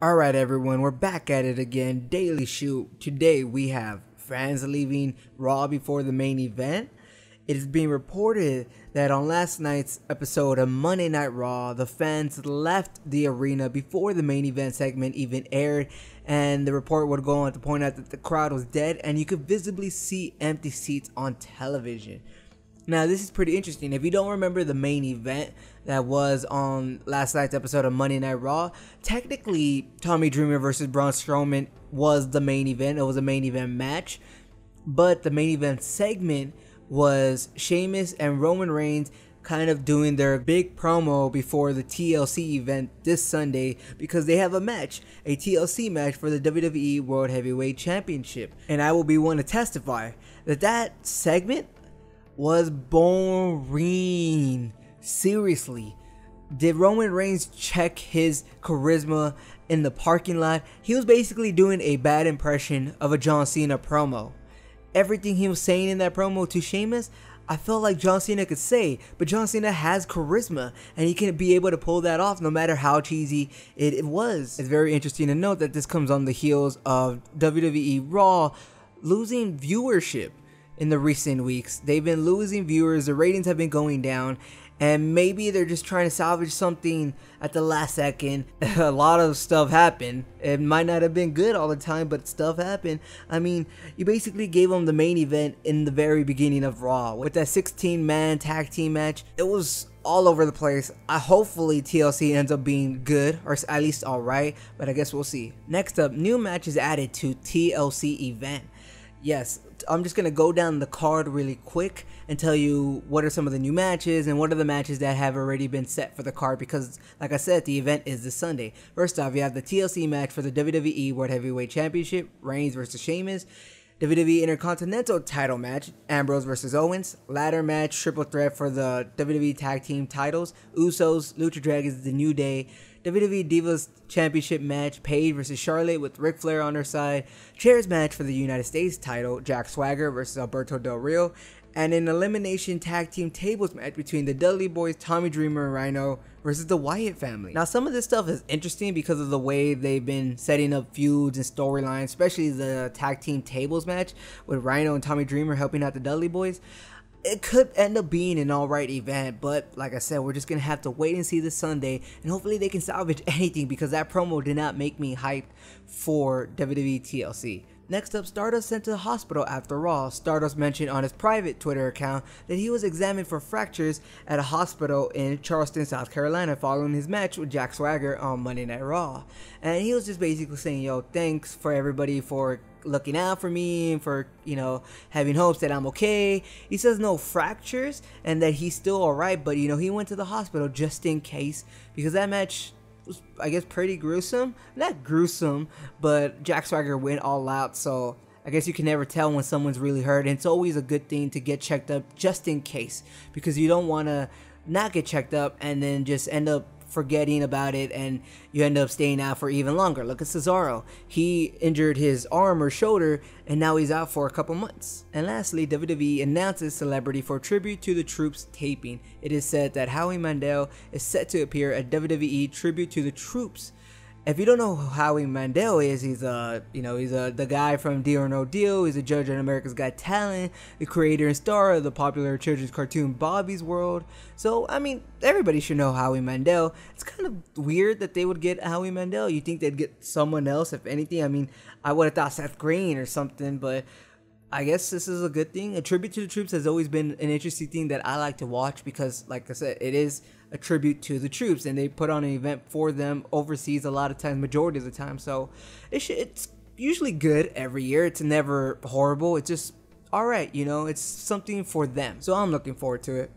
Alright everyone, we're back at it again, Daily Shoot. Today we have fans leaving Raw before the main event. It is being reported that on last night's episode of Monday Night Raw, the fans left the arena before the main event segment even aired, and the report would go on to point out that the crowd was dead and you could visibly see empty seats on television. Now this is pretty interesting. If you don't remember the main event that was on last night's episode of Monday Night Raw, technically Tommy Dreamer versus Braun Strowman was the main event. It was a main event match, but the main event segment was Sheamus and Roman Reigns kind of doing their big promo before the TLC event this Sunday, because they have a match, a TLC match for the WWE World Heavyweight Championship. And I will be one to testify that that segment was boring. Seriously, did Roman Reigns check his charisma in the parking lot? He was basically doing a bad impression of a John Cena promo. Everything he was saying in that promo to Sheamus, I felt like John Cena could say, but John Cena has charisma and he can be able to pull that off no matter how cheesy it was. It's very interesting to note that this comes on the heels of WWE Raw losing viewership. In the recent weeks, they've been losing viewers, the ratings have been going down, and maybe they're just trying to salvage something at the last second. A lot of stuff happened. It might not have been good all the time, but stuff happened. I mean, you basically gave them the main event in the very beginning of Raw with that 16-man tag team match. It was all over the place. Hopefully TLC ends up being good, or at least alright, but I guess we'll see. Next up, new matches added to TLC event. Yes, I'm just going to go down the card really quick and tell you what are some of the new matches and what are the matches that have already been set for the card, because like I said, the event is this Sunday. First off, you have the TLC match for the WWE World Heavyweight Championship, Reigns versus Sheamus. WWE Intercontinental title match, Ambrose versus Owens. Ladder match, triple threat for the WWE Tag Team titles, Usos, Lucha Dragons, The New Day. WWE Divas Championship match, Paige versus Charlotte with Ric Flair on her side. Chairs match for the United States title, Jack Swagger versus Alberto Del Rio. And an elimination tag team tables match between the Dudley Boys, Tommy Dreamer and Rhino versus the Wyatt family. Now some of this stuff is interesting because of the way they've been setting up feuds and storylines, especially the tag team tables match with Rhino and Tommy Dreamer helping out the Dudley Boys. It could end up being an alright event, but like I said, we're just gonna have to wait and see this Sunday, and hopefully they can salvage anything, because that promo did not make me hyped for WWE TLC. Next up, Stardust sent to the hospital after Raw. Stardust mentioned on his private Twitter account that he was examined for fractures at a hospital in Charleston, South Carolina following his match with Jack Swagger on Monday Night Raw. And he was just basically saying, yo, thanks for everybody for looking out for me and for, you know, having hopes that I'm okay. He says no fractures and that he's still alright, but you know, he went to the hospital just in case, because that match was, I guess, pretty gruesome. Not gruesome, but Jack Swagger went all out, so I guess you can never tell when someone's really hurt, and it's always a good thing to get checked up just in case, because you don't want to not get checked up and then just end up forgetting about it and you end up staying out for even longer. Look at Cesaro. He injured his arm or shoulder and now he's out for a couple months. And lastly, WWE announces celebrity for Tribute to the Troops taping. It is said that Howie Mandel is set to appear at WWE Tribute to the Troops. If you don't know who Howie Mandel is, he's the guy from Deal or No Deal. He's a judge on America's Got Talent, the creator and star of the popular children's cartoon Bobby's World. So, I mean, everybody should know Howie Mandel. It's kind of weird that they would get Howie Mandel. You think they'd get someone else, if anything. I mean, I would have thought Seth Green or something, but I guess this is a good thing. A tribute to the troops has always been an interesting thing that I like to watch, because, like I said, it is a tribute to the troops, and they put on an event for them overseas a lot of times, majority of the time. So it's usually good every year. It's never horrible. It's just alright, you know, it's something for them. So I'm looking forward to it.